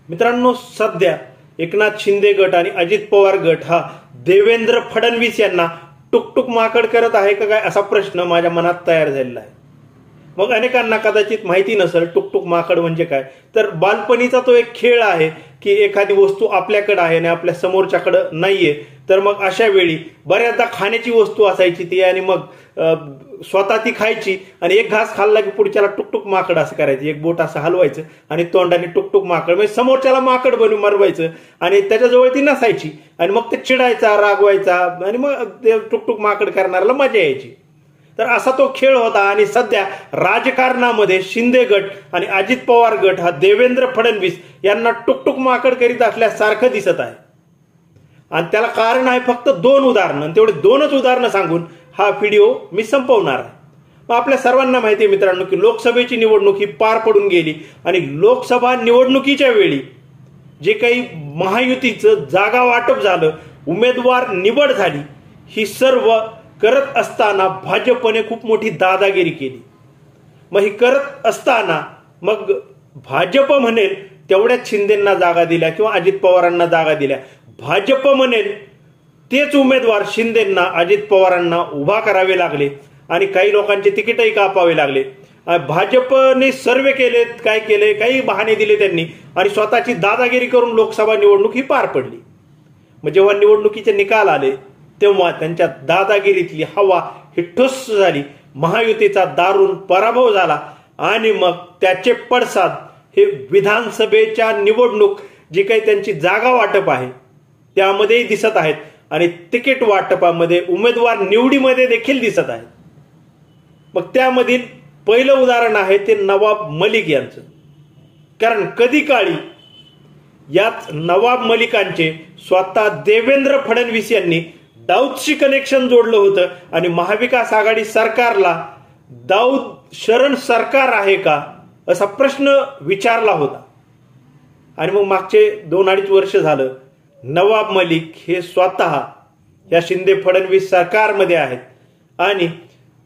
मित्रांनो, सध्या एकनाथ शिंदे गट आणि अजित पवार गट हा देवेंद्र फडणवीस यांना टुकटुक माकड करत आहे का काय असा प्रश्न माझ्या मनात तयार झालेला आहे. मग अनेकांना कदाचित माहिती नसेल टुकटुक माकड म्हणजे काय. तर बालपणीचा तो एक खेळ आहे की एखादी वस्तू आपल्याकडे आहे आणि आपल्या समोरच्याकडे नाहीये, तर मग अशा वेळी बऱ्याचदा खाण्याची वस्तू असायची ती आणि मग स्वतः ती खायची आणि एक घास खाल्ला की पुढच्याला टुकटुक माकड असं करायचं, एक बोट असं हलवायचं आणि तोंडाने टुकटुक माकड, म्हणजे समोरच्याला माकड बनवून मारवायचं आणि त्याच्याजवळ ती नसायची आणि मग ते चिडायचा, रागवायचा आणि मग ते टुकटुक माकड करणाऱ्याला मजा यायची. तर असा तो खेळ होता. आणि सध्या राजकारणामध्ये शिंदे गट आणि अजित पवार गट हा देवेंद्र फडणवीस यांना टुकटुक माकड करीत असल्यासारखं दिसत आहे. आणि त्याला कारण आहे फक्त 2 उदाहरणं. तेवढे 2च उदाहरणं सांगून हा व्हिडिओ मी संपवणार आहे. मग आपल्या सर्वांना माहिती आहे मित्रांनो की लोकसभेची निवडणूक ही पार पडून गेली आणि लोकसभा निवडणुकीच्या वेळी जे काही महायुतीचं जागा वाटप झालं, उमेदवार निवड झाली, ही सर्व करत असताना भाजपने खूप मोठी दादागिरी केली. मग ही करत असताना मग भाजप म्हणेल तेवढ्याच शिंदेंना जागा दिल्या किंवा अजित पवारांना जागा दिल्या. भाजप म्हणेल तेच उमेदवार शिंदेंना, अजित पवारांना उभा करावे लागले आणि काही लोकांचे तिकीटही कापावे लागले. भाजपने सर्वे केलेत, काय केले, काही बहाणे दिले त्यांनी आणि स्वतःची दादागिरी करून लोकसभा निवडणूक ही पार पडली. मग जेव्हा निवडणुकीचे निकाल आले तेव्हा त्यांच्या दादागिरीतली हवा ही ठुस्स झाली, महायुतीचा दारुण पराभव झाला आणि मग त्याचे पडसाद हे विधानसभेच्या निवडणूक जी काही त्यांची जागा वाटप आहे त्यामध्येही दिसत आहेत आणि तिकीट वाटपामध्ये, उमेदवार निवडीमध्ये देखील दिसत आहेत. मग त्यामधील पहिलं उदाहरण आहे ते नवाब मलिक यांचं. कारण कधी काळी याच नवाब मलिकांचे स्वतः देवेंद्र फडणवीस यांनी दाऊदशी कनेक्शन जोडलं होतं आणि महाविकास आघाडी सरकारला दाऊद शरण सरकार आहे का असा प्रश्न विचारला होता. आणि मग मागचे 2-2.5 वर्ष झालं नवाब मलिक हे स्वतः या शिंदे फडणवीस सरकारमध्ये आहेत आणि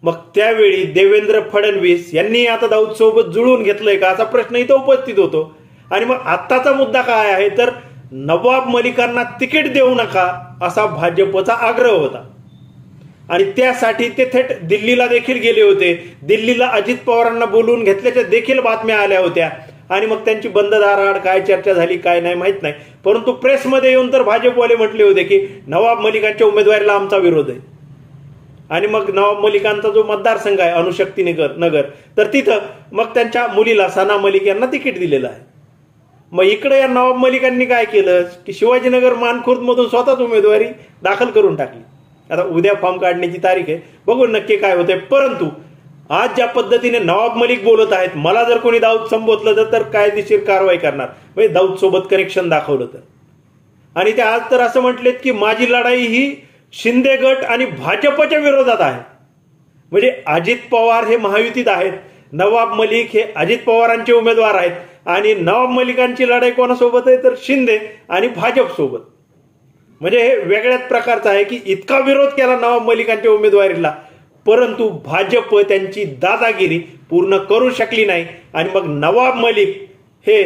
मग त्यावेळी देवेंद्र फडणवीस यांनी आता दाऊद सोबत जुळून घेतलंय का असा प्रश्न इथं उपस्थित होतो. आणि मग आत्ताचा मुद्दा काय आहे तर नवाब मलिकांना तिकीट देऊ नका असा भाजपचा आग्रह होता आणि त्यासाठी ते थेट दिल्लीला देखील गेले होते. दिल्लीला अजित पवारांना बोलवून घेतल्याच्या देखील बातम्या आल्या होत्या आणि मग त्यांची बंद दाराआड काय चर्चा झाली काय नाही माहित नाही. परंतु प्रेसमध्ये येऊन तर भाजपवाले म्हटले होते की नवाब मलिकांच्या उमेदवारीला आमचा विरोध आहे. आणि मग नवाब मलिकांचा जो मतदारसंघ आहे अणुशक्ती नगर, तर तिथं मग त्यांच्या मुलीला सना मलिक यांना तिकीट दिलेलं आहे. मग इकडे या नवाब मलिकांनी काय केलं की शिवाजीनगर मानखुर्द मधून स्वतःच उमेदवारी दाखल करून टाकली. आता उद्या फॉर्म काढण्याची तारीख आहे, बघू नक्की काय होतंय. परंतु आज ज्या पद्धतीने नवाब मलिक बोलत आहेत, मला जर कोणी दाऊद संबोधलं तर कायदेशीर कारवाई करणार, म्हणजे दाऊद सोबत कनेक्शन दाखवलं तर. आणि ते आज तर असं म्हटलेत की माझी लढाई ही शिंदे गट आणि भाजपच्या विरोधात आहे. म्हणजे अजित पवार हे महायुतीत आहेत, नवाब मलिक हे अजित पवारांचे उमेदवार आहेत आणि नवाब मलिकांची लढाई कोणासोबत आहे तर शिंदे आणि भाजप सोबत. म्हणजे हे वेगळ्याच प्रकारचं आहे की इतका विरोध केला नवाब मलिकांच्या उमेदवारीला, परंतु भाजप त्यांची दादागिरी पूर्ण करू शकली नाही आणि मग नवाब मलिक हे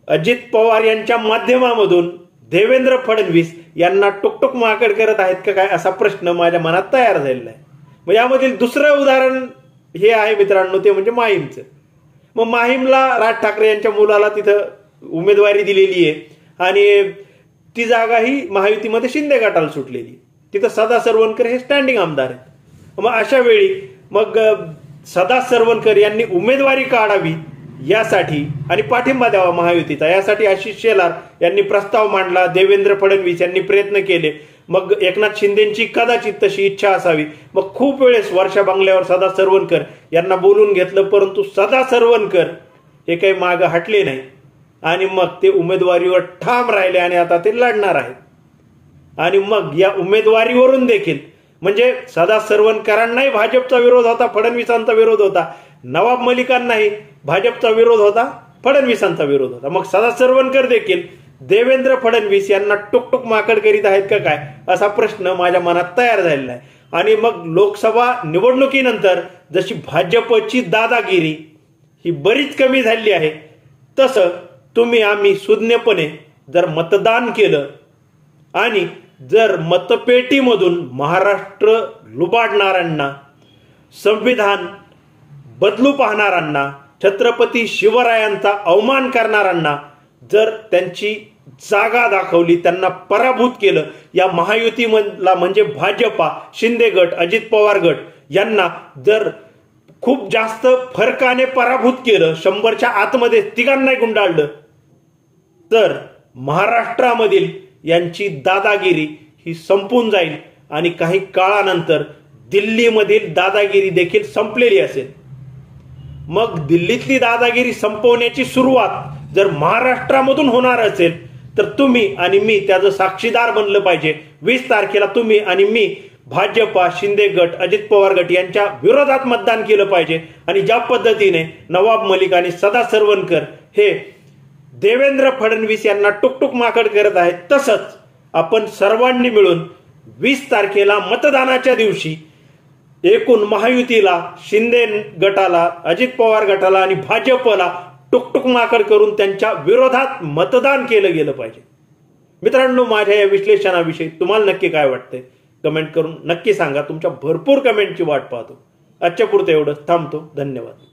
अजित पवार यांच्या माध्यमामधून देवेंद्र फडणवीस यांना टुकटुक माकड करत आहेत का काय असा प्रश्न माझ्या मनात तयार झालेला आहे. मग यामधील दुसरं उदाहरण हे आहे मित्रांनो ते म्हणजे माहीमचं. मग माहीमला राज ठाकरे यांच्या मुलाला तिथं उमेदवारी दिलेली आहे आणि ती जागा ही महायुतीमध्ये शिंदे गटाला सुटलेली. तिथं सदा सरवणकर हे स्टँडिंग आमदार आहेत. मग अशा वेळी मग सदा सरवणकर यांनी उमेदवारी काढावी यासाठी आणि पाठिंबा द्यावा महायुतीचा, यासाठी आशिष शेलार यांनी प्रस्ताव मांडला. देवेंद्र फडणवीस यांनी प्रयत्न केले. मग एकनाथ शिंदेची कदाचित तशी इच्छा असावी. मग खूप वेळेस वर्षा बंगल्यावर सदा सरवणकर यांना बोलून घेतलं, परंतु सदा सरवणकर हे काही मागे हटले नाही आणि मग ते उमेदवारीवर ठाम राहिले आणि आता ते लढणार आहेत. आणि मग या उमेदवारीवरून देखील म्हणजे सदा सरवणकरांनाही भाजपचा विरोध होता, फडणवीसांचा विरोध होता, नवाब मलिकांनाही भाजपचा विरोध होता, फडणवीसांचा विरोध होता. मग सदा सरवणकर देखील देवेंद्र फडणवीस यांना टुकटुक माकड करीत आहेत का काय असा प्रश्न माझ्या मनात तयार झालेला आहे. आणि मग लोकसभा निवडणुकीनंतर जशी भाजपची दादागिरी ही बरीच कमी झाली आहे, तसं तुम्ही आम्ही सुज्ञपणे जर मतदान केलं आणि जर मतपेटीमधून महाराष्ट्र लुबाडणाऱ्यांना, संविधान बदलू पाहणाऱ्यांना, छत्रपती शिवरायांचा अवमान करणाऱ्यांना जर त्यांची जागा दाखवली, त्यांना पराभूत केलं, या महायुतीला म्हणजे भाजपा, शिंदे गट, अजित पवार गट यांना जर खूप जास्त फरकाने पराभूत केलं, 100च्या आतमध्ये तिघांनाही गुंडाळलं, तर महाराष्ट्रामधील यांची दादागिरी ही संपून जाईल आणि काही काळानंतर दिल्लीमधील दादागिरी देखील संपलेली असेल. मग दिल्लीतली दादागिरी संपवण्याची सुरुवात जर महाराष्ट्रामधून होणार असेल तर तुम्ही आणि मी त्याचं साक्षीदार बनलं पाहिजे. 20 तारखेला तुम्ही आणि मी भाजपा, शिंदे गट, अजित पवार गट यांच्या विरोधात मतदान केलं पाहिजे. आणि ज्या पद्धतीने नवाब मलिक आणि सदा सरवणकर हे देवेंद्र फडणवीस यांना टुकटुक माकड करत आहेत, तसंच आपण सर्वांनी मिळून 20 तारखेला मतदानाच्या दिवशी एकूण महायुतीला, शिंदे गटाला, अजित पवार गटाला आणि भाजपला टुकटुक माकड करून त्यांच्या विरोधात मतदान केलं गेलं पाहिजे. मित्रांनो, माझ्या या विश्लेषणाविषयी तुम्हाला नक्की काय वाटतंय कमेंट करून नक्की सांगा. तुमच्या भरपूर कमेंटची वाट पाहतो. आजच्या पुरतं एवढं थांबतो. धन्यवाद.